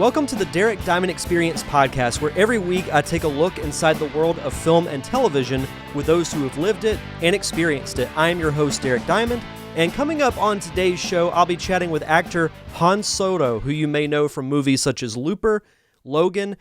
Welcome to the Derek Diamond Experience podcast, where every week I take a look inside the world of film and television with those who have lived it and experienced it. I am your host, Derek Diamond, and coming up on today's show, I'll be chatting with actor Han Soto, who you may know from movies such as Looper, Logan,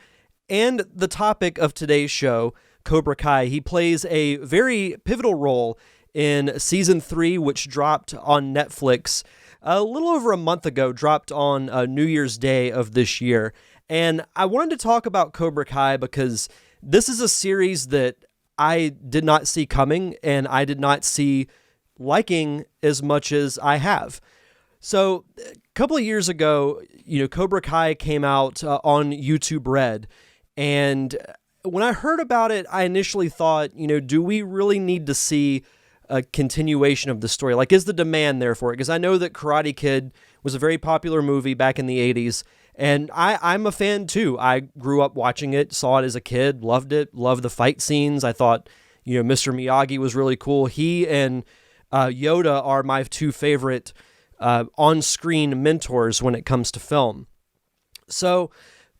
and the topic of today's show, Cobra Kai. He plays a very pivotal role in Season 3, which dropped on Netflix a little over a month ago, dropped on New Year's Day of this year. And I wanted to talk about Cobra Kai because this is a series that I did not see coming and I did not see liking as much as I have. So a couple of years ago, Cobra Kai came out on YouTube Red. And when I heard about it, I initially thought, do we really need to see a continuation of the story? Like, is the demand there for it? Because I know that Karate Kid was a very popular movie back in the 80s, and I'm a fan too. I grew up watching it, saw it as a kid, loved it, loved the fight scenes. I thought, Mr. Miyagi was really cool. He and Yoda are my two favorite on-screen mentors when it comes to film. So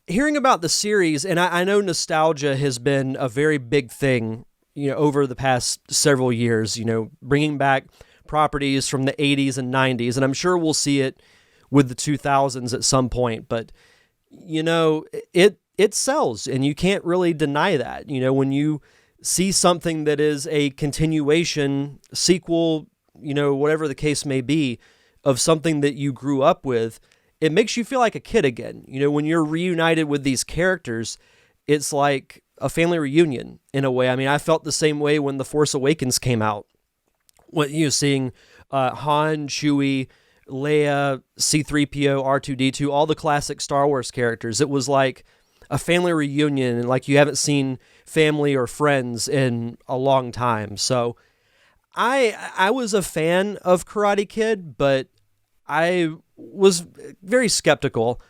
hearing about the series, and I know nostalgia has been a very big thing over the past several years, bringing back properties from the 80s and 90s, and I'm sure we'll see it with the 2000s at some point, but, it sells, and you can't really deny that. When you see something that is a continuation, sequel, whatever the case may be, of something that you grew up with, it makes you feel like a kid again. When you're reunited with these characters, it's like a family reunion in a way. I mean, I felt the same way when The Force Awakens came out. When seeing Han, Chewie, Leia, C-3PO, R2-D2, all the classic Star Wars characters. It was like a family reunion, and like you haven't seen family or friends in a long time. So I was a fan of Karate Kid, but I was very skeptical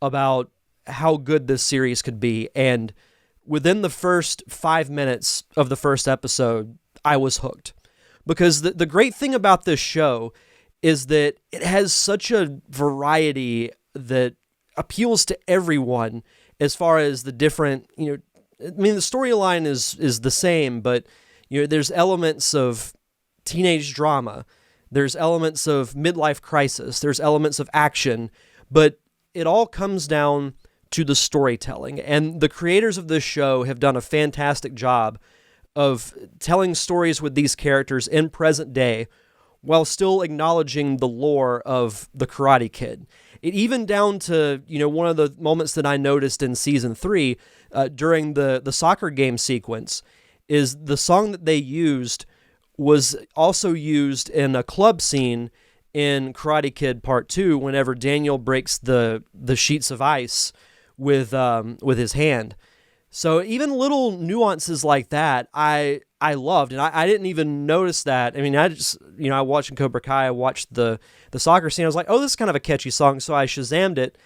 about how good this series could be, and within the first 5 minutes of the first episode, I was hooked. Because the great thing about this show is that it has such a variety that appeals to everyone as far as the different, the storyline is the same, but, there's elements of teenage drama, there's elements of midlife crisis, there's elements of action, but it all comes down to the storytelling. And the creators of this show have done a fantastic job of telling stories with these characters in present day while still acknowledging the lore of the Karate Kid. It even down to, one of the moments that I noticed in Season 3 during the soccer game sequence is the song that they used was also used in a club scene in Karate Kid Part 2 whenever Daniel breaks the sheets of ice with his hand. So even little nuances like that, I loved, and I didn't even notice that. I mean, I just, I watched Cobra Kai, I watched the soccer scene, I was like, oh, this is kind of a catchy song, so I Shazammed it,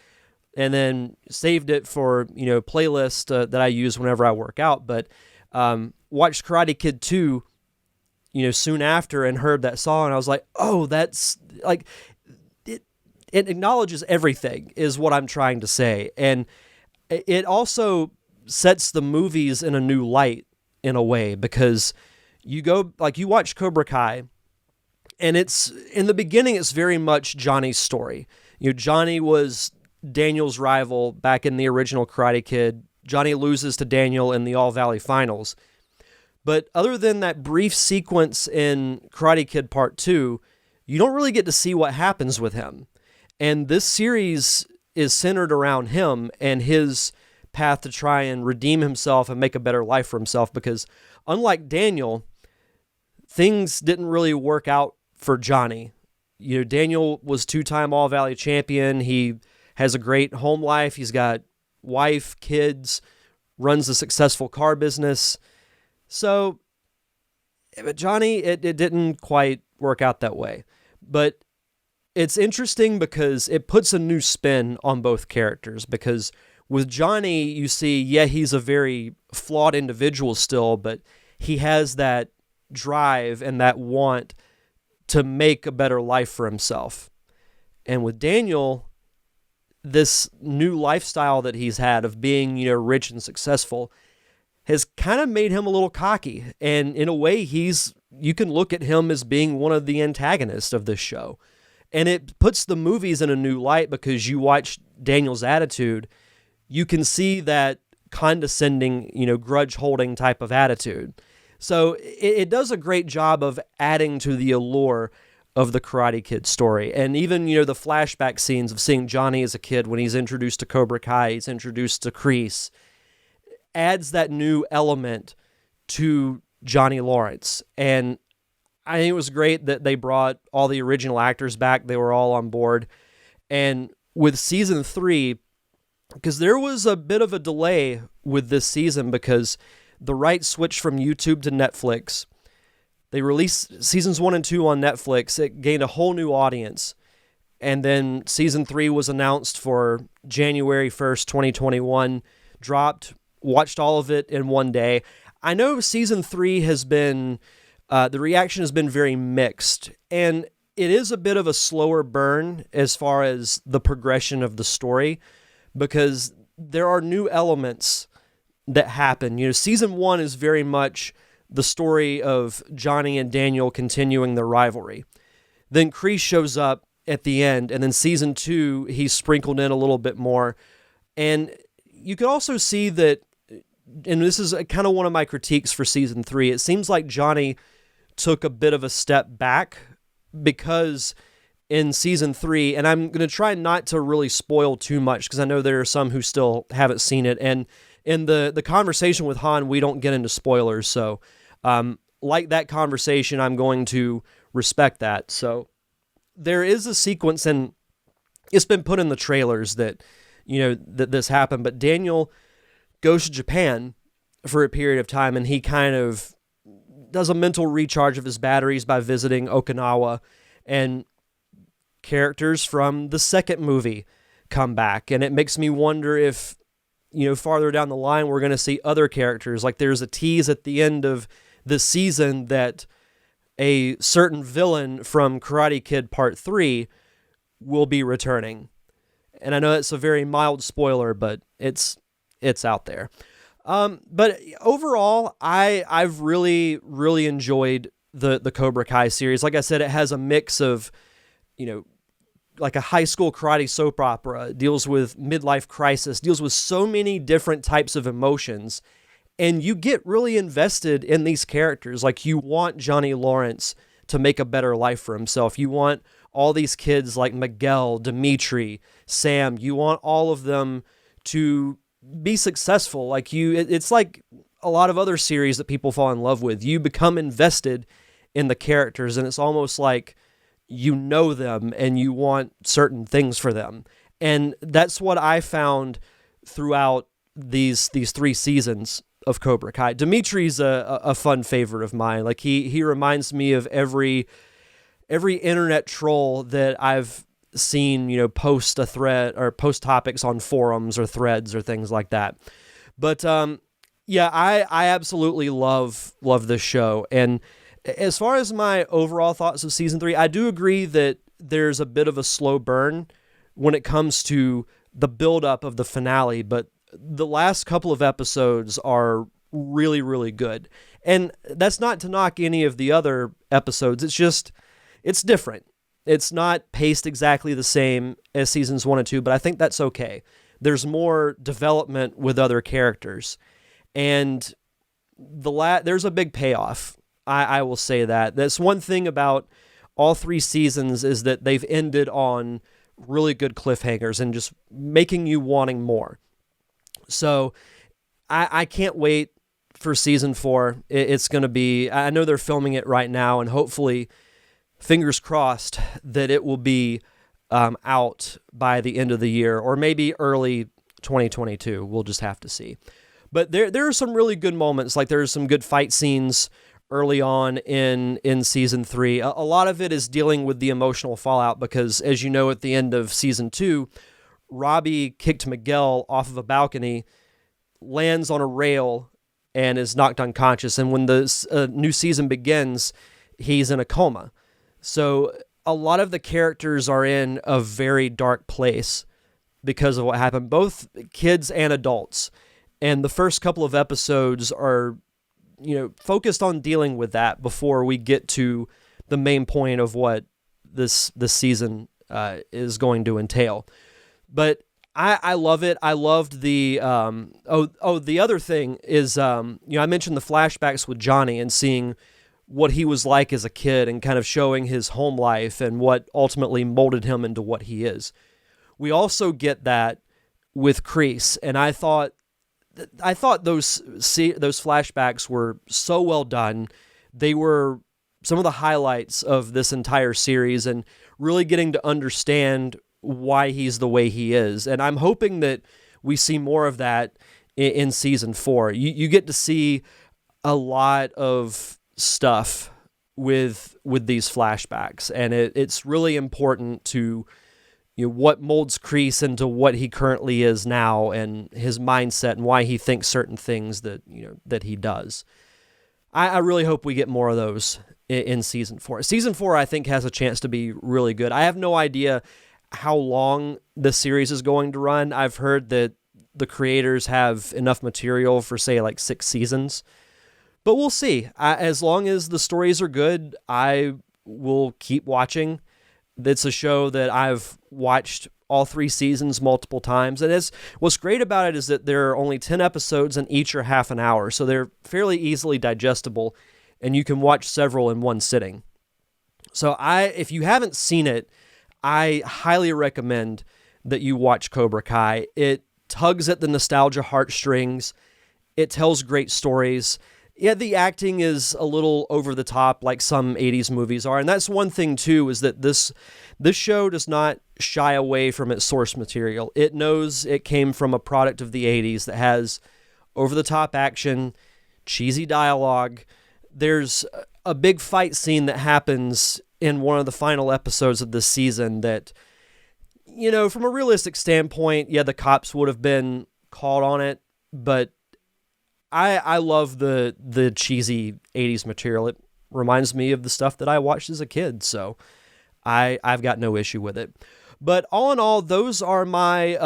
and then saved it for, playlist that I use whenever I work out, but watched Karate Kid 2, soon after, and heard that song, and I was like, oh, that's, like, it acknowledges everything, is what I'm trying to say. And it also sets the movies in a new light in a way, because you watch Cobra Kai, and it's, in the beginning, it's very much Johnny's story. Johnny was Daniel's rival back in the original Karate Kid. Johnny loses to Daniel in the All Valley Finals. But other than that brief sequence in Karate Kid Part 2, you don't really get to see what happens with him. And this series is centered around him and his path to try and redeem himself and make a better life for himself, because unlike Daniel, things didn't really work out for Johnny. Daniel was 2-time All-Valley champion. He has a great home life. He's got wife, kids, runs a successful car business. So, but Johnny, it didn't quite work out that way. But it's interesting because it puts a new spin on both characters, because with Johnny, you see, he's a very flawed individual still, but he has that drive and that want to make a better life for himself. And with Daniel, this new lifestyle that he's had of being, rich and successful has kind of made him a little cocky. And in a way, you can look at him as being one of the antagonists of this show. And it puts the movies in a new light because you watch Daniel's attitude, you can see that condescending, grudge-holding type of attitude. So it does a great job of adding to the allure of the Karate Kid story. And even, the flashback scenes of seeing Johnny as a kid when he's introduced to Cobra Kai, he's introduced to Kreese, adds that new element to Johnny Lawrence. And I think it was great that they brought all the original actors back. They were all on board. And with season 3, because there was a bit of a delay with this season because the rights switched from YouTube to Netflix. They released seasons 1 and 2 on Netflix. It gained a whole new audience. And then season 3 was announced for January 1st, 2021. Dropped, watched all of it in one day. I know season 3 has been, the reaction has been very mixed. And it is a bit of a slower burn as far as the progression of the story, because there are new elements that happen. Season 1 is very much the story of Johnny and Daniel continuing their rivalry. Then Kreese shows up at the end, and then season 2, he's sprinkled in a little bit more. And you could also see that, and this is kind of one of my critiques for season 3, it seems like Johnny took a bit of a step back because in season 3, and I'm going to try not to really spoil too much because I know there are some who still haven't seen it, and in the conversation with Han, we don't get into spoilers, so like that conversation, I'm going to respect that. So there is a sequence, and it's been put in the trailers that, that this happened, but Daniel goes to Japan for a period of time, and he kind of does a mental recharge of his batteries by visiting Okinawa, and characters from the second movie come back, and it makes me wonder if, farther down the line, we're going to see other characters. Like there's a tease at the end of the season that a certain villain from Karate Kid Part 3 will be returning. And I know it's a very mild spoiler, but it's out there. But overall, I've really, really enjoyed the Cobra Kai series. Like I said, it has a mix of, like a high school karate soap opera, deals with midlife crisis, deals with so many different types of emotions, and you get really invested in these characters. Like you want Johnny Lawrence to make a better life for himself. You want all these kids like Miguel, Dimitri, Sam, you want all of them to be successful. Like it's like a lot of other series that people fall in love with. You become invested in the characters, and it's almost like them and you want certain things for them. And that's what I found throughout these 3 seasons of Cobra Kai. Dimitri's a fun favorite of mine. Like he reminds me of every internet troll that I've seen, post a thread or post topics on forums or threads or things like that. But yeah, I absolutely love this show. And as far as my overall thoughts of season 3, I do agree that there's a bit of a slow burn when it comes to the buildup of the finale, but the last couple of episodes are really, really good. And that's not to knock any of the other episodes. It's just, it's different. It's not paced exactly the same as seasons 1 and 2, but I think that's okay. There's more development with other characters. And there's a big payoff. I will say that. That's one thing about all 3 seasons is that they've ended on really good cliffhangers and just making you wanting more. So I can't wait for season 4. It's going to be, I know they're filming it right now, and hopefully, fingers crossed, that it will be out by the end of the year or maybe early 2022. We'll just have to see. But there are some really good moments. Like there's some good fight scenes early on in season 3. A lot of it is dealing with the emotional fallout because, as you know, at the end of season 2, Robbie kicked Miguel off of a balcony, lands on a rail, and is knocked unconscious. And when the new season begins, he's in a coma. So a lot of the characters are in a very dark place because of what happened, both kids and adults. And the first couple of episodes are, focused on dealing with that before we get to the main point of what this season is going to entail. But I love it. I loved the the other thing is I mentioned the flashbacks with Johnny and seeing what he was like as a kid and kind of showing his home life and what ultimately molded him into what he is. We also get that with Kreese, and I thought those flashbacks were so well done. They were some of the highlights of this entire series and really getting to understand why he's the way he is. And I'm hoping that we see more of that in season 4. You get to see a lot of stuff with these flashbacks, and it's really important to what molds Kreese into what he currently is now and his mindset and why he thinks certain things that he does. I really hope we get more of those in season 4. Season 4, I think, has a chance to be really good. I have no idea how long the series is going to run. I've heard that the creators have enough material for, say, like 6 seasons. But we'll see. As long as the stories are good, I will keep watching. It's a show that I've watched all 3 seasons multiple times. And what's great about it is that there are only 10 episodes and each are half an hour. So they're fairly easily digestible, and you can watch several in one sitting. So if you haven't seen it, I highly recommend that you watch Cobra Kai. It tugs at the nostalgia heartstrings. It tells great stories. Yeah, the acting is a little over the top, like some 80s movies are. And that's one thing, too, is that this show does not shy away from its source material. It knows it came from a product of the 80s that has over-the-top action, cheesy dialogue. There's a big fight scene that happens in one of the final episodes of this season that, from a realistic standpoint, yeah, the cops would have been called on it, but I love the cheesy 80s material. It reminds me of the stuff that I watched as a kid, so I've got no issue with it. But all in all, those are my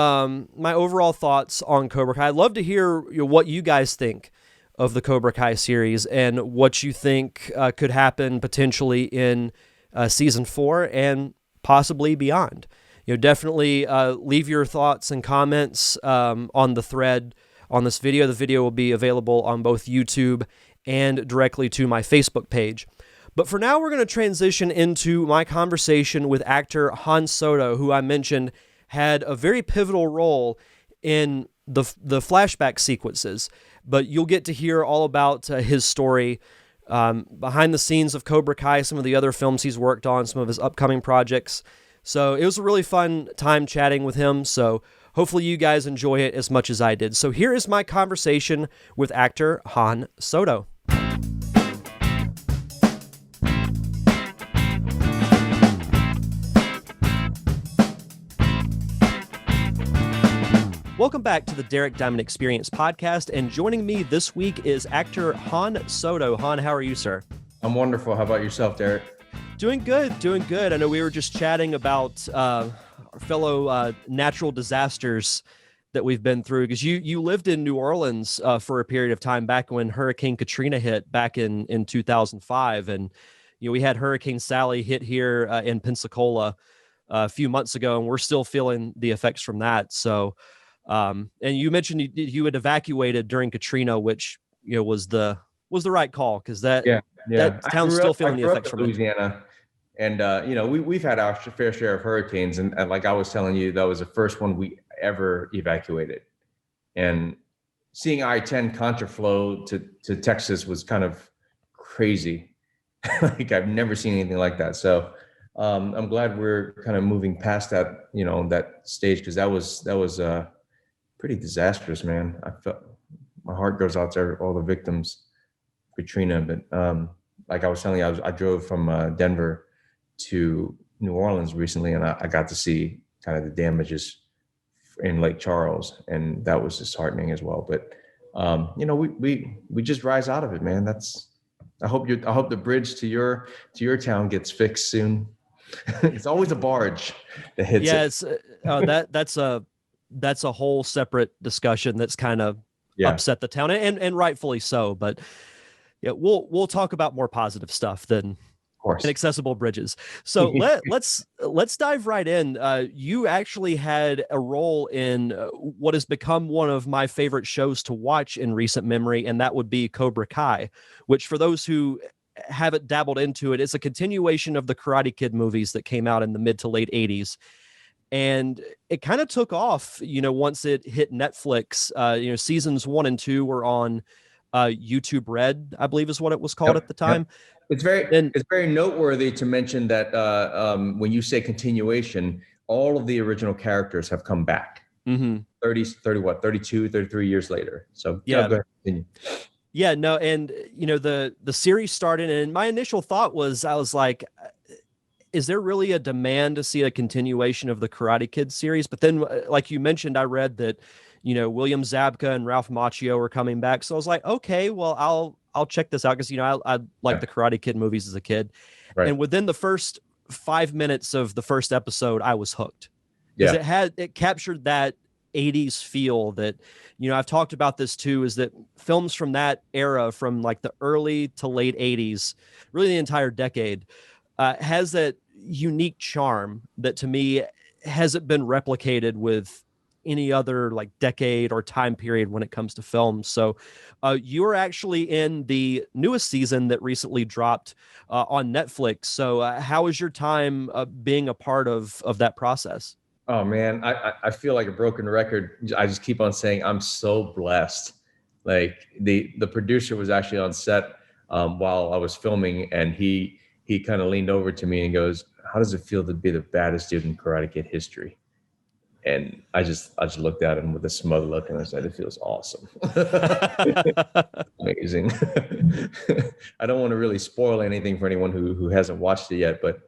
my overall thoughts on Cobra Kai. I'd love to hear what you guys think of the Cobra Kai series and what you think could happen potentially in season 4 and possibly beyond. Definitely leave your thoughts and comments on the thread on this video. The video will be available on both YouTube and directly to my Facebook page. But for now, we're going to transition into my conversation with actor Han Soto, who I mentioned had a very pivotal role in the flashback sequences. But you'll get to hear all about his story behind the scenes of Cobra Kai, some of the other films he's worked on, some of his upcoming projects. So it was a really fun time chatting with him. So hopefully you guys enjoy it as much as I did. So here is my conversation with actor Han Soto. Welcome back to the Derek Diamond Experience podcast, and joining me this week is actor Han Soto. Han, how are you, sir? I'm wonderful. How about yourself, Derek? Doing good. I know we were just chatting about our fellow natural disasters that we've been through, because you lived in New Orleans for a period of time back when Hurricane Katrina hit back in 2005, and we had Hurricane Sally hit here in Pensacola a few months ago, and we're still feeling the effects from that. So. And you mentioned you had evacuated during Katrina, which was the right call, because that town's still feeling the effects from Louisiana. And we've had our fair share of hurricanes, and like I was telling you, that was the first one we ever evacuated. And seeing I-10 contraflow to Texas was kind of crazy. Like I've never seen anything like that. So I'm glad we're kind of moving past that, that stage, because that was pretty disastrous, man. I felt my heart goes out to all the victims of Katrina. But like I was telling you, I drove from Denver to New Orleans recently, and I got to see kind of the damages in Lake Charles, and that was disheartening as well. But we just rise out of it, man. I hope the bridge to your town gets fixed soon. It's always a barge that hits it. Yeah, it's that's a that's a whole separate discussion that's kind of upset the town, and rightfully so. But yeah, we'll talk about more positive stuff than inaccessible bridges. So let's dive right in. You actually had a role in what has become one of my favorite shows to watch in recent memory, and that would be Cobra Kai, which, for those who haven't dabbled into it, it's a continuation of the Karate Kid movies that came out in the mid to late 80s. And it kind of took off, once it hit Netflix. Seasons 1 and 2 were on YouTube Red, I believe is what it was called at the time. It's very noteworthy to mention that when you say continuation, all of the original characters have come back. 32, 33 years later. So yeah, go ahead, continue. Yeah, no, and the series started, and my initial thought was, I was like, is there really a demand to see a continuation of the Karate Kid series? But then, like you mentioned, I read that William Zabka and Ralph Macchio are coming back, so I was like, okay, well, I'll check this out, because I like the Karate Kid movies as a kid, and within the first 5 minutes of the first episode, I was hooked, because it captured that 80s feel that I've talked about this too, is that films from that era, from like the early to late 80s, really the entire decade, has that unique charm that, to me, hasn't been replicated with any other like decade or time period when it comes to films. So you're actually in the newest season that recently dropped on Netflix. So how was your time being a part of that process? Oh man, I feel like a broken record. I just keep on saying I'm so blessed. Like the producer was actually on set while I was filming, and he kind of leaned over to me and goes, "How does it feel to be the baddest dude in Karate Kid history?" And I just looked at him with a smug look, and I said, "It feels awesome." Amazing. I don't want to really spoil anything for anyone who hasn't watched it yet, but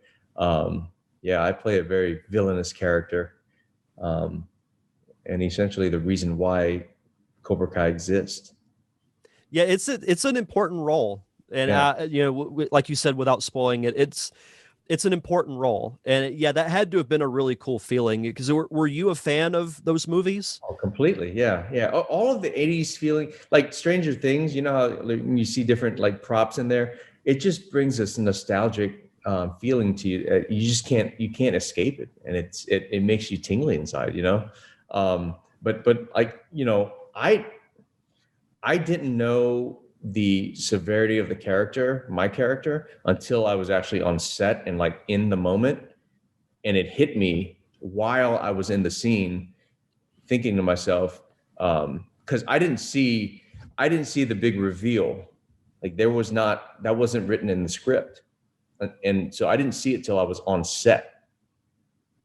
yeah, I play a very villainous character, and essentially the reason why Cobra Kai exists. Yeah, it's an important role, and like you said, without spoiling it, it's an important role, and that had to have been a really cool feeling. Because were you a fan of those movies? Oh, completely, yeah. All of the '80s feeling, like Stranger Things. You know how you see different like props in there. It just brings this nostalgic feeling to you. You just can't escape it, and it makes you tingly inside, but like I didn't know the severity of my character, until I was actually on set and like in the moment, and it hit me while I was in the scene, thinking to myself, because I didn't see the big reveal, like that wasn't written in the script. And so I didn't see it till I was on set.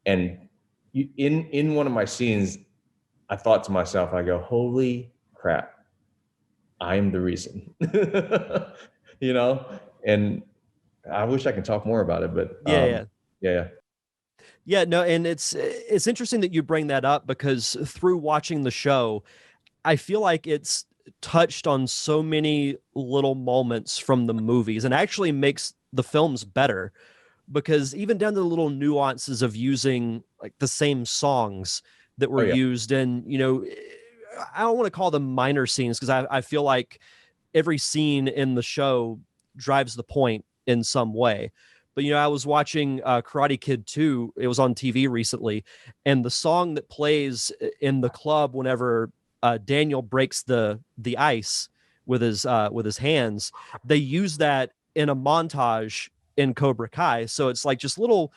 And in one of my scenes, I thought to myself, I go, holy crap, I'm the reason. And I wish I could talk more about it, but yeah, no, and it's interesting that you bring that up, because through watching the show, I feel like it's touched on so many little moments from the movies, and actually makes the films better, because even down to the little nuances of using like the same songs that were used, and I don't want to call them minor scenes, because I feel like every scene in the show drives the point in some way. But I was watching Karate Kid 2. It was on TV recently, and the song that plays in the club whenever Daniel breaks the ice with his hands, they use that in a montage in Cobra Kai. So it's like just little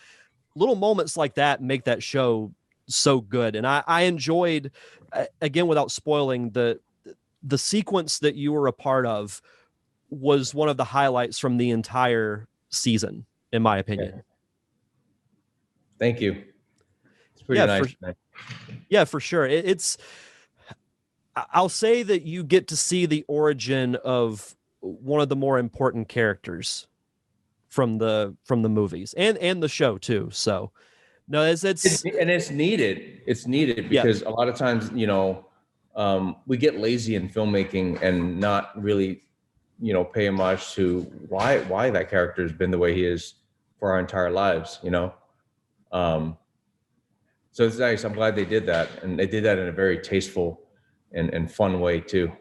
moments like that make that show so good. And I enjoyed, again, without spoiling, the sequence that you were a part of was one of the highlights from the entire season, in my opinion. Thank you. It's pretty nice. For sure. I'll say that you get to see the origin of one of the more important characters from the movies and the show too. So no, it's needed. It's needed because a lot of times, we get lazy in filmmaking and not really, pay homage to why that character has been the way he is for our entire lives, So So it's nice. I'm glad they did that, and they did that in a very tasteful and fun way too.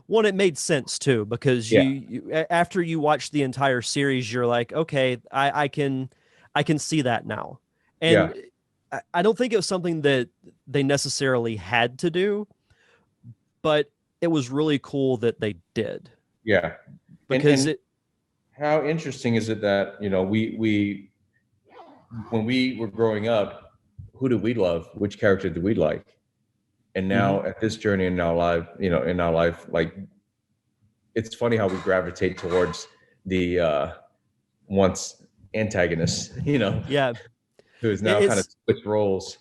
Well, it made sense too, because Yeah, after you watch the entire series, you're like, okay, I can see that now. yeah, And I don't think it was something that they necessarily had to do, but it was really cool that they did, yeah. because And how interesting is it that, you know, we when we were growing up, who did we love? Which character did we like? And Mhm. now at this journey in our life, you know, in our life, like it's funny how we gravitate towards the once antagonist, you know, Yeah, who is now kind of it's switched roles.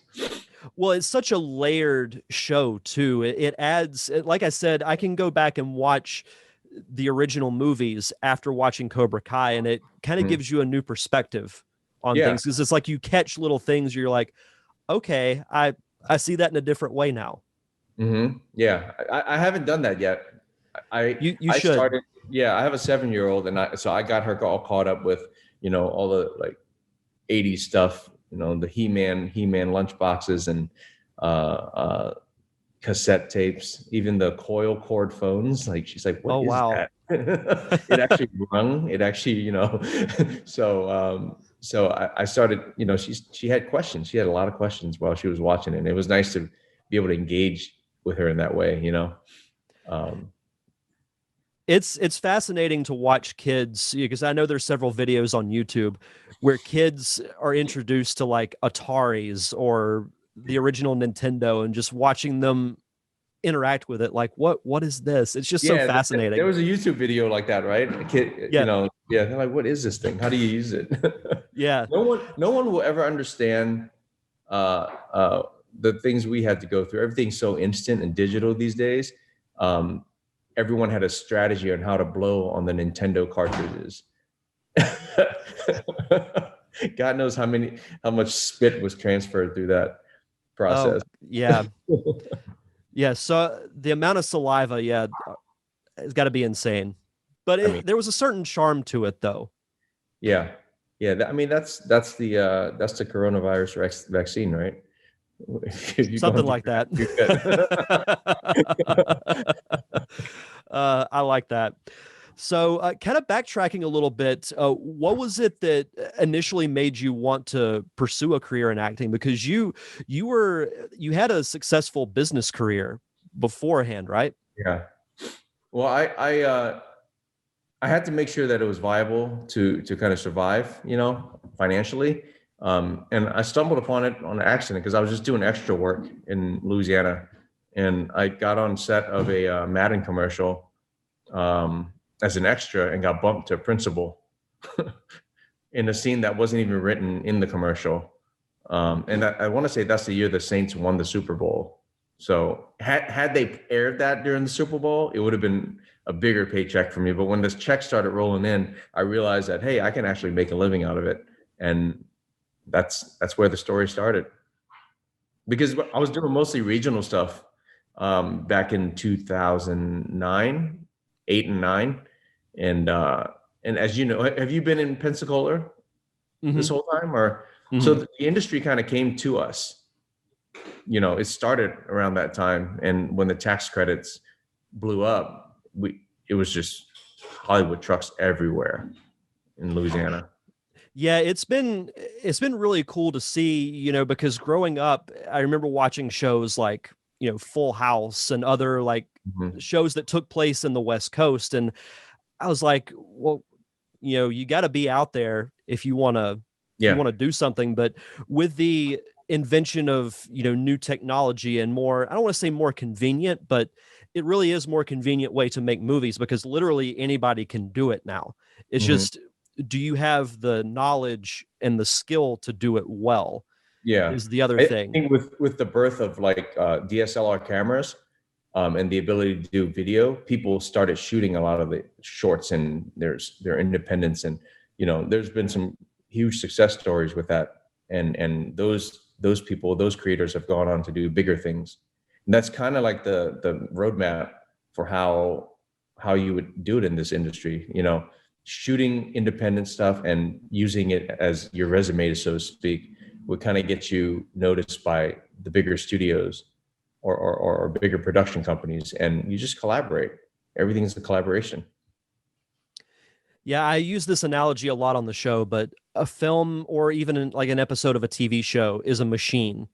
well, it's such a layered show too. It adds, like I said, I can go back and watch the original movies after watching Cobra Kai, and it kind of Mhm. gives you a new perspective on Yeah. things, because it's like you catch little things, you're like, okay, I see that in a different way now. Yeah. I haven't done that yet. You I should. started, yeah, I have a 7-year-old, and so I got her all caught up with, you know, all the like 80s stuff, you know, the He-Man lunch boxes and uh cassette tapes, even the coil cord phones. Like she's like, "What Oh is wow. that?" It actually rung. It actually, you know. So I started. You know, she had questions. She had a lot of questions while she was watching it. And it was nice to be able to engage with her in that way. You know. Um, It's fascinating to watch kids, because I know there's several videos on YouTube where kids are introduced to like Ataris or the original Nintendo, and just watching them interact with it, like what is this? It's just so yeah, there fascinating. was a YouTube video like that, right? A kid, you Yeah, know, yeah. They're like, "What is this thing? How do you use it?" yeah. No one will ever understand uh, uh, the things we had to go through. Everything's so instant and digital these days. Um, Everyone had a strategy on how to blow on the Nintendo cartridges. God knows how much spit was transferred through that Oh process. yeah, yeah. So the amount of saliva, yeah, it's got to be insane. But I mean, there was a certain charm to it, though. yeah, yeah. I mean, that's the coronavirus vaccine, right? If you go Something through like that, that. you get. I like that. So, kind of backtracking a little bit, what was it that initially made you want to pursue a career in acting? Because you had a successful business career beforehand, right? Yeah. Well, I had to make sure that it was viable to kind of survive, you know, financially. And I stumbled upon it on accident because I was just doing extra work in Louisiana, and I got on set of a Madden commercial as an extra and got bumped to principal in a scene that wasn't even written in the commercial. And I want to say that's the year the Saints won the Super Bowl. So had they aired that during the Super Bowl, it would have been a bigger paycheck for me. But when this check started rolling in, I realized that, hey, I can actually make a living out of it, and that's where the story started. Because I was doing mostly regional stuff back in 2009, 8 and 9, and and as you know, have you been in Pensacola this Hmm. whole time? Or so Hmm. the industry kind of came to us. You know, it started around that time, and when the tax credits blew up, we it was just Hollywood trucks everywhere in Louisiana. Yeah, it's been really cool to see, because growing up, I remember watching shows like, Full House and other like Mhm. shows that took place in the West Coast, and I was like, well, you got to be out there if you Yeah. want to do something. But with the invention of, new technology and more, I don't want to say more convenient, but it really is more convenient way to make movies, because literally anybody can do it now. It's Mhm. just, do you have the knowledge and the skill to do it well, Yeah. is the other I thing. think with the birth of like DSLR cameras and the ability to do video, people started shooting a lot of the shorts, and their independence, and you know, there's been some huge success stories with that, and those people, those creators have gone on to do bigger things. And that's kind of like the roadmap for how you would do it in this industry, you know, shooting independent stuff and using it as your resume, so to speak, would kind of get you noticed by the bigger studios or bigger production companies, and you just collaborate. Everything's a collaboration. Yeah, I use this analogy a lot on the show, but a film or even like an episode of a TV show is a machine,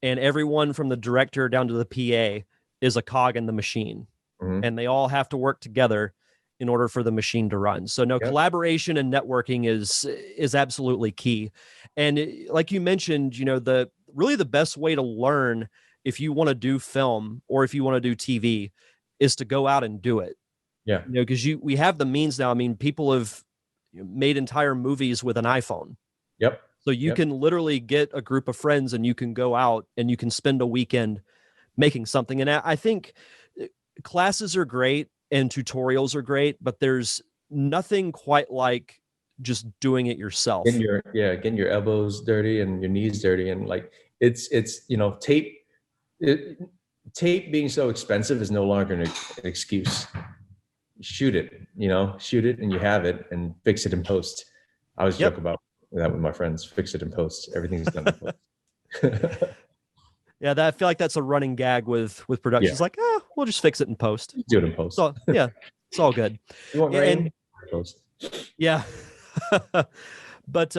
and everyone from the director down to the PA is a cog in the machine, and they all have to work together in order for the machine to run. So no, collaboration and networking is absolutely key. And like you mentioned, the really the best way to learn if you want to do film or if you want to do TV is to go out and do it. Yeah. Because we have the means now. I mean, people have made entire movies with an iPhone. Yep. So you can literally get a group of friends and you can go out and you can spend a weekend making something. And I think classes are great and tutorials are great, but there's nothing quite like just doing it yourself. Getting your elbows dirty and your knees dirty. And like, it's tape being so expensive is no longer an excuse. Shoot it and you have it, and fix it in post. I always joke about that with my friends. Fix it in post. Everything's done in post. Yeah, I feel like that's a running gag with production. It's like, we'll just fix it in post. Do it in post. So it's all good. You want rain? Post. Yeah. But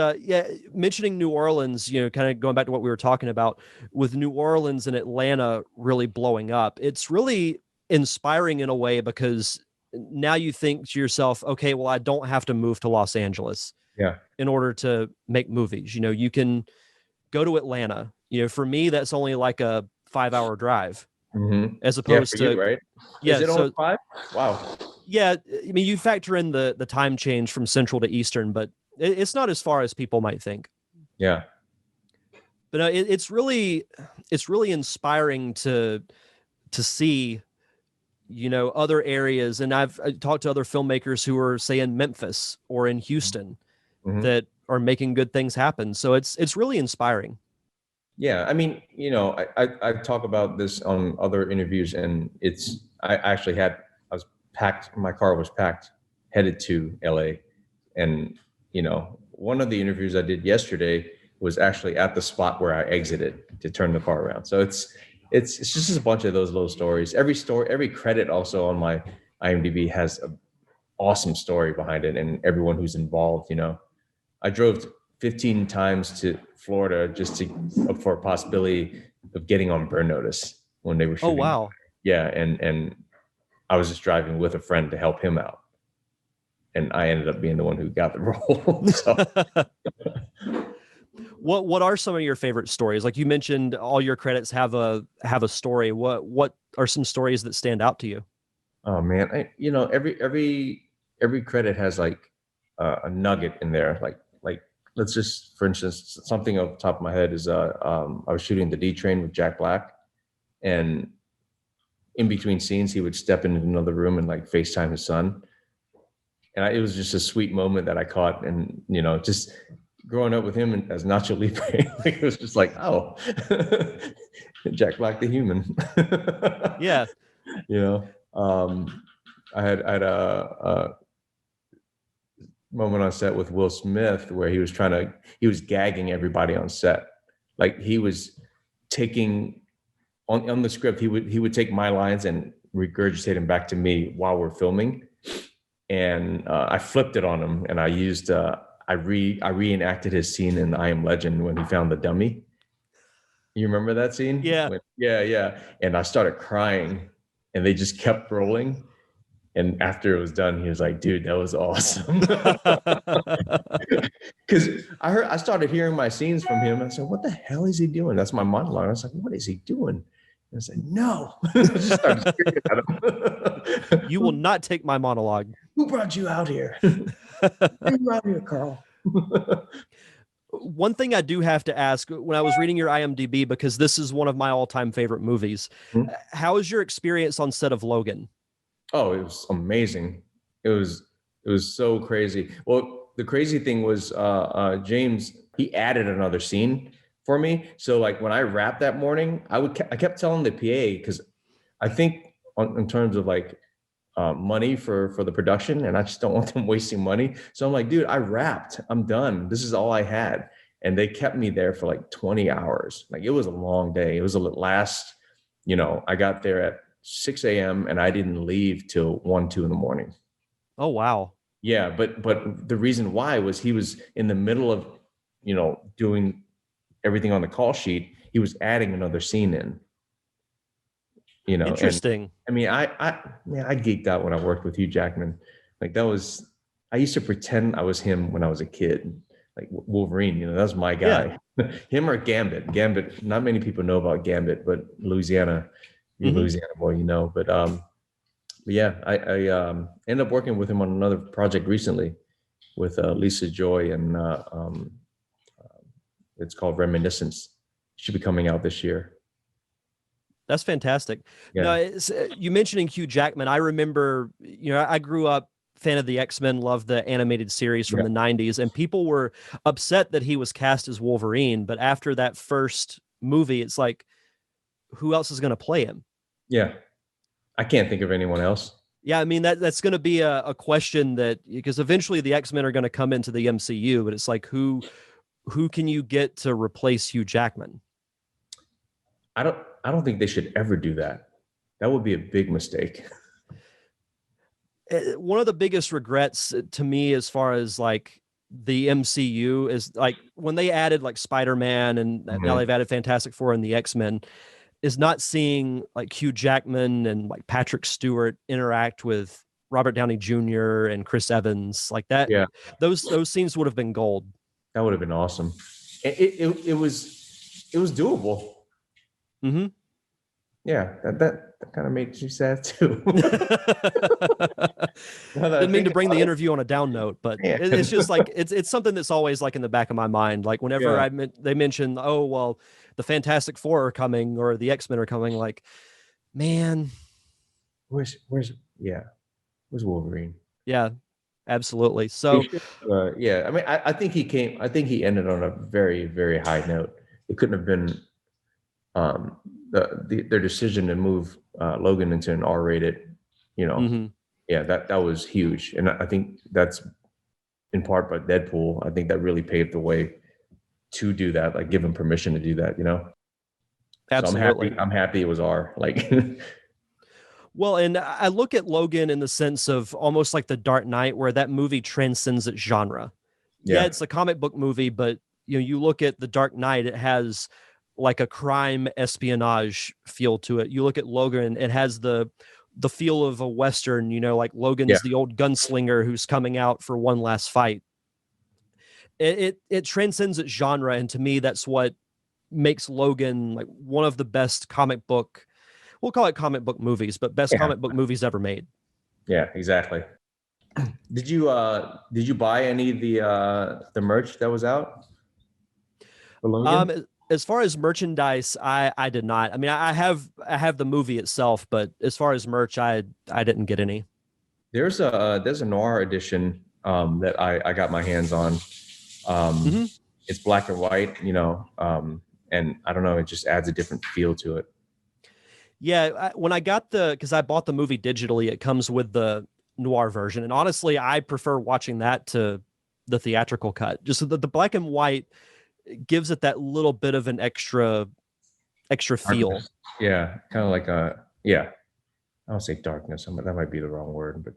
mentioning New Orleans, kind of going back to what we were talking about with New Orleans and Atlanta really blowing up, it's really inspiring in a way, because now you think to yourself, okay, well, I don't have to move to Los Angeles in order to make movies. You can go to Atlanta. For me, that's only like a 5-hour drive as opposed to you, right? Yeah. Is it only 5? Wow. Yeah. I mean, you factor in the time change from Central to Eastern, but it's not as far as people might think. Yeah. But it's really inspiring to see, other areas. And I've talked to other filmmakers who are, say, in Memphis or in Houston that are making good things happen. So it's really inspiring. Yeah. I mean, I talk about this on other interviews, and I was packed. My car was packed, headed to LA. And, one of the interviews I did yesterday was actually at the spot where I exited to turn the car around. So it's just a bunch of those little stories. Every credit also on my IMDb has an awesome story behind it, and everyone who's involved. I drove 15 times to Florida just for a possibility of getting on Burn Notice when they were shooting. Oh, wow. Yeah, and I was just driving with a friend to help him out, and I ended up being the one who got the role. So. What are some of your favorite stories? Like you mentioned, all your credits have a story. What are some stories that stand out to you? Oh man, every credit has like a nugget in there. Like let's just, for instance, something off the top of my head is I was shooting the D Train with Jack Black, and in between scenes he would step into another room and like FaceTime his son, and it was just a sweet moment that I caught. And just growing up with him as Nacho Libre, it was just like, oh, Jack Black the human. Yeah. I had a moment on set with Will Smith where he was gagging everybody on set. Like he was taking on the script, he would take my lines and regurgitate them back to me while we're filming. And I flipped it on him, and I used I reenacted his scene in I Am Legend when he found the dummy. You remember that scene? Yeah. Yeah. And I started crying, and they just kept rolling. And after it was done, he was like, dude, that was awesome. Because I started hearing my scenes from him. And I said, what the hell is he doing? That's my monologue. I was like, what is he doing? And I said, no. I just started screaming at him. You will not take my monologue. Who brought you out here? Bring you out here, Carl. One thing I do have to ask, when I was reading your IMDb, because this is one of my all-time favorite movies, how was your experience on set of Logan? Oh, it was amazing. It was so crazy. Well, the crazy thing was James, he added another scene for me. So like when I wrapped that morning, I kept telling the PA, because I think in terms of like money for the production, and I just don't want them wasting money. So I'm like, dude, I wrapped, I'm done. This is all I had. and they kept me there for like 20 hours. Like it was a long day. It was a last, I got there at 6 a.m. and I didn't leave till 1, 2 in the morning. Oh, wow. Yeah, but the reason why was he was in the middle of, doing everything on the call sheet. He was adding another scene in, Interesting. And I mean, I geeked out when I worked with Hugh Jackman. Like I used to pretend I was him when I was a kid, like Wolverine, that was my guy. Yeah. Him or Gambit. Gambit, not many people know about Gambit, but Louisiana, you're Louisiana boy, but yeah, I ended up working with him on another project recently with Lisa Joy, and it's called Reminiscence. Should be coming out this year. That's fantastic. Yeah. No, you mentioning Hugh Jackman. I remember, I grew up fan of the X-Men, loved the animated series from the 90s, and people were upset that he was cast as Wolverine. But after that first movie, it's like, who else is going to play him? Yeah. I can't think of anyone else. Yeah, I mean, that's going to be a question because eventually the X-Men are going to come into the MCU, but it's like, who can you get to replace Hugh Jackman? I don't think they should ever do that. That would be a big mistake. One of the biggest regrets to me, as far as like the MCU, is like when they added like Spider-Man, and now they've added Fantastic Four and the X-Men, is not seeing like Hugh Jackman and like Patrick Stewart interact with Robert Downey Jr. and Chris Evans like that. Yeah. Those scenes would have been gold. That would have been awesome. It was doable. Mm-hmm. Yeah, that kind of makes you sad too. Didn't mean to bring the interview on a down note, but it's just like it's something that's always like in the back of my mind. Like whenever they mention, oh well, the Fantastic Four are coming or the X-Men are coming, like, man, where's Wolverine? Yeah, absolutely. So yeah, I mean, I think he ended on a very, very high note. It couldn't have been their decision to move Logan into an R-rated, yeah, that was huge. And I think that's in part by Deadpool. I think that really paved the way to do that, like give him permission to do that, Absolutely. So I'm happy it was R. Like well, and I look at Logan in the sense of almost like The Dark Knight, where that movie transcends its genre. Yeah, it's a comic book movie, but you look at The Dark Knight, it has like a crime espionage feel to it. You look at Logan, it has the feel of a Western, like Logan's the old gunslinger who's coming out for one last fight. It transcends its genre. And to me, that's what makes Logan like one of the best comic book, we'll call it comic book movies, but best comic book movies ever made. Yeah, exactly. Did you buy any of the merch that was out for Logan? As far as merchandise, I did not. I mean, I have the movie itself, but as far as merch, I didn't get any. There's a noir edition that I got my hands on. It's black and white, and I don't know, it just adds a different feel to it. Yeah, when I got because I bought the movie digitally, it comes with the noir version, and honestly, I prefer watching that to the theatrical cut. Just the black and white gives it that little bit of an extra feel. Yeah, kind of like I don't say darkness. That might be the wrong word, but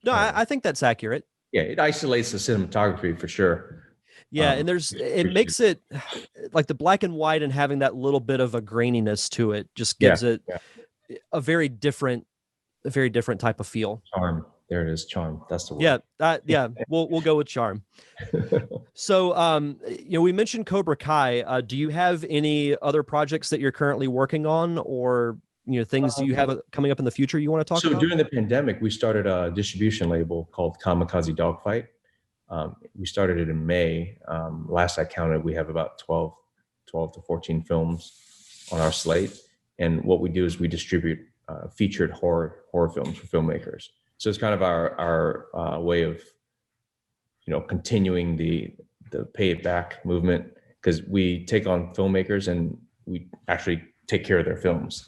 no, I think that's accurate. Yeah, it isolates the cinematography for sure. Yeah, and it makes it like the black and white, and having that little bit of a graininess to it just gives it a very different type of feel. Charm. There it is, charm. That's the word. Yeah, we'll go with charm. So, we mentioned Cobra Kai. Do you have any other projects that you're currently working on, or things you have coming up in the future you want to talk about? So during the pandemic, we started a distribution label called Kamizake Dogfight. We started it in May. Last I counted, we have about 12 to 14 films on our slate. And what we do is we distribute featured horror films for filmmakers. So it's kind of our way of, continuing the pay it back movement, because we take on filmmakers and we actually take care of their films.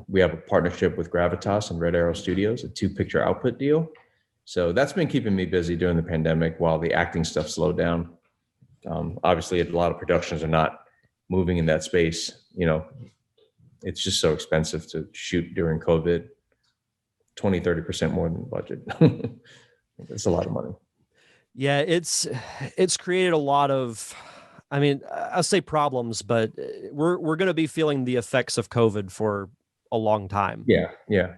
We have a partnership with Gravitas and Red Arrow Studios, a 2-picture output deal. So that's been keeping me busy during the pandemic while the acting stuff slowed down. Obviously, a lot of productions are not moving in that space. It's just so expensive to shoot during COVID, 20-30% more than the budget. It's a lot of money. Yeah, it's created a lot of, I mean, I'll say problems, but we're going to be feeling the effects of COVID for a long time. Yeah, yeah.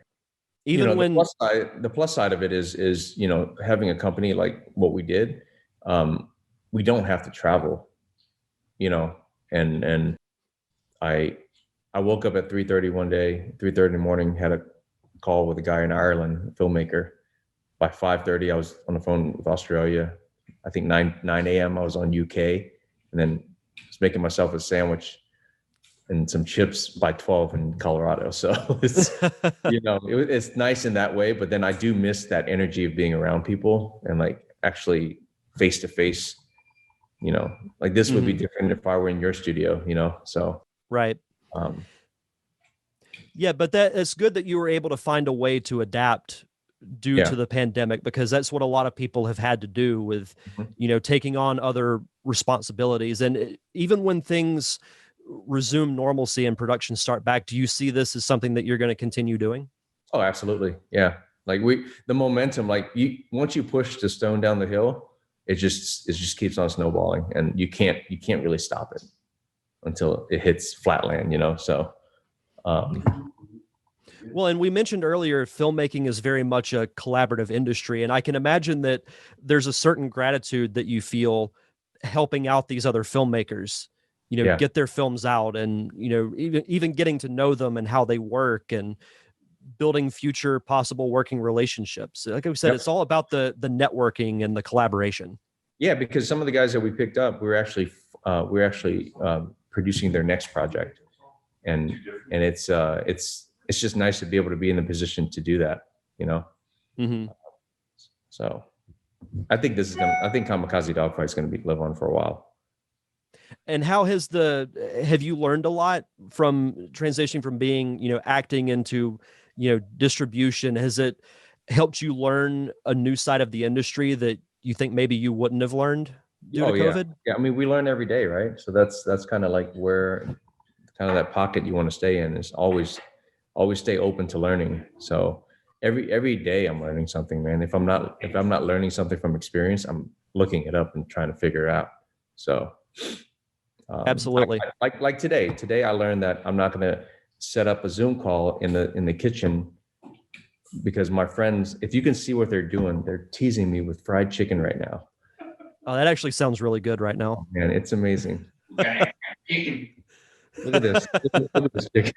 Even when The plus side of it is having a company like what we did, we don't have to travel, and I woke up at 3:30 one day, 3:30 in the morning, had a call with a guy in Ireland, a filmmaker. By 5:30, I was on the phone with Australia. I think 9 a.m. I was on UK, and then was making myself a sandwich and some chips by 12 in Colorado. So it's it's nice in that way. But then I do miss that energy of being around people and like actually face to face. Like this would be different if I were in your studio. So right. Yeah, but it's good that you were able to find a way to adapt due to the pandemic, because that's what a lot of people have had to do with, taking on other responsibilities. And even when things resume normalcy and production start back, do you see this as something that you're going to continue doing? Oh, absolutely. Yeah. Like the momentum, like once you push the stone down the hill, it just keeps on snowballing, and you can't really stop it until it hits flatland, so. Well, and we mentioned earlier, filmmaking is very much a collaborative industry. And I can imagine that there's a certain gratitude that you feel helping out these other filmmakers, get their films out, and, even getting to know them and how they work, and building future possible working relationships. Like I said, It's all about the networking and the collaboration. Yeah, because some of the guys that we picked up, we're actually producing their next project, and it's just nice to be able to be in the position to do that, So I think Kamizake Dogfight is going to live on for a while. And how have you learned a lot from transitioning from being, acting into, distribution? Has it helped you learn a new side of the industry that you think maybe you wouldn't have learned due to COVID? Yeah. I mean, we learn every day, right? So that's kind of like where kind of that pocket you want to stay in is always stay open to learning. So every day I'm learning something, man. If I'm not learning something from experience, I'm looking it up and trying to figure it out. So absolutely. Like today I learned that I'm not going to set up a Zoom call in the kitchen, because my friends, if you can see what they're doing, they're teasing me with fried chicken right now. Oh, that actually sounds really good right now. Oh, man, it's amazing. Look at this. Look at this chicken.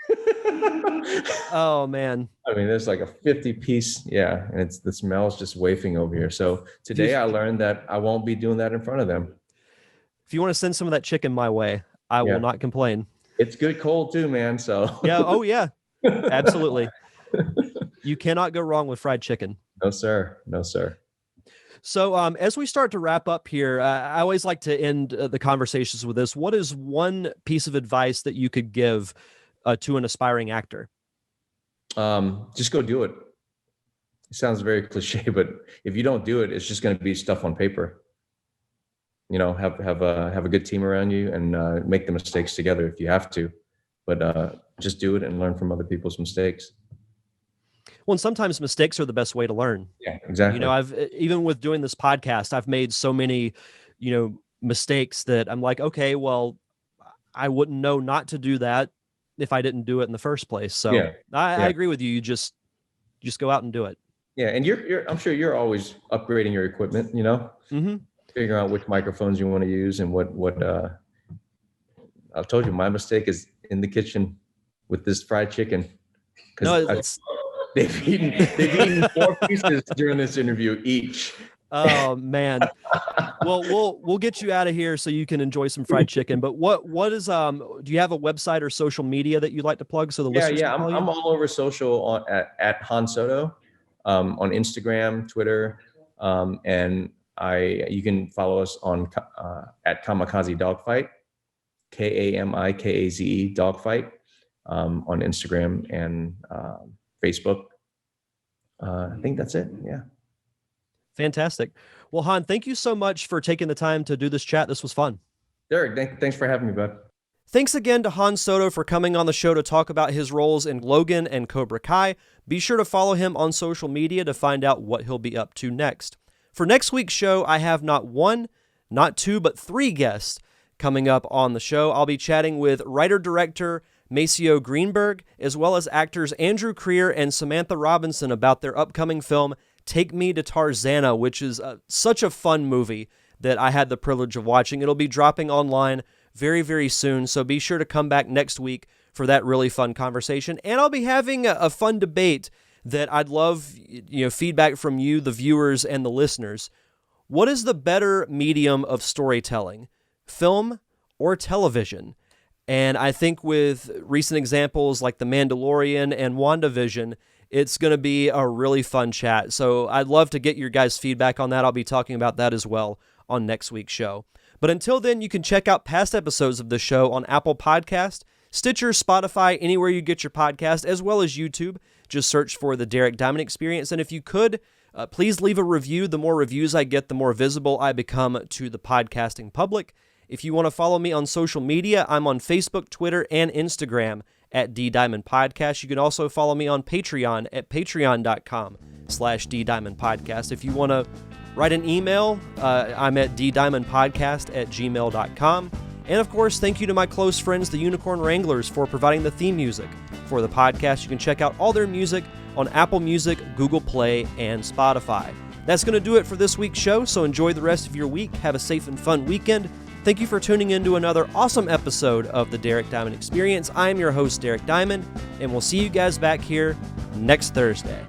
Oh man. I mean, there's like a 50-piece, and the smell's just wafting over here. So today I learned that I won't be doing that in front of them. If you want to send some of that chicken my way, I will not complain. It's good cold too, man. So yeah. Oh yeah. Absolutely. You cannot go wrong with fried chicken. No, sir. No, sir. So as we start to wrap up here, I always like to end the conversations with this. What is one piece of advice that you could give to an aspiring actor? Just go do it. It sounds very cliche, but if you don't do it, it's just going to be stuff on paper. Have a good team around you, and make the mistakes together if you have to, but just do it and learn from other people's mistakes. Well, and sometimes mistakes are the best way to learn. Yeah, exactly. I've even with doing this podcast, I've made so many, mistakes that I'm like, okay, well, I wouldn't know not to do that if I didn't do it in the first place. So I agree with you. You just go out and do it. Yeah, and I'm sure you're always upgrading your equipment. Figuring out which microphones you want to use and what. I've told you my mistake is in the kitchen with this fried chicken. Because they've eaten 4 pieces during this interview each. Oh man. Well, we'll get you out of here so you can enjoy some fried chicken. But what is do you have a website or social media that you'd like to plug so the listeners can follow you? I'm all over social at Han Soto, on Instagram, Twitter, and you can follow us on at Kamizake Dogfight, KAMIKAZE Dogfight, on Instagram and Facebook. I think that's it. Yeah. Fantastic. Well, Han, thank you so much for taking the time to do this chat. This was fun. Derek, thanks for having me, bud. Thanks again to Han Soto for coming on the show to talk about his roles in Logan and Cobra Kai. Be sure to follow him on social media to find out what he'll be up to next. For next week's show, I have not one, not two, but three guests coming up on the show. I'll be chatting with writer-director Maceo Greenberg, as well as actors Andrew Creer and Samantha Robinson about their upcoming film, Take Me to Tarzana, which is such a fun movie that I had the privilege of watching. It'll be dropping online very, very soon, so be sure to come back next week for that really fun conversation. And I'll be having a fun debate that I'd love feedback from you, the viewers, and the listeners. What is the better medium of storytelling, film or television? And I think with recent examples like The Mandalorian and WandaVision, it's going to be a really fun chat. So I'd love to get your guys' feedback on that. I'll be talking about that as well on next week's show. But until then, you can check out past episodes of the show on Apple Podcast, Stitcher, Spotify, anywhere you get your podcast, as well as YouTube. Just search for The Derek Diamond Experience. And if you could, please leave a review. The more reviews I get, the more visible I become to the podcasting public. If you want to follow me on social media, I'm on Facebook, Twitter, and Instagram at DDiamondPodcast. You can also follow me on Patreon at patreon.com/DDiamondPodcast. If you want to write an email, I'm at ddiamondpodcast@gmail.com. And of course, thank you to my close friends, the Unicorn Wranglers, for providing the theme music for the podcast. You can check out all their music on Apple Music, Google Play, and Spotify. That's going to do it for this week's show, so enjoy the rest of your week. Have a safe and fun weekend. Thank you for tuning in to another awesome episode of the Derek Diamond Experience. I'm your host, Derek Diamond, and we'll see you guys back here next Thursday.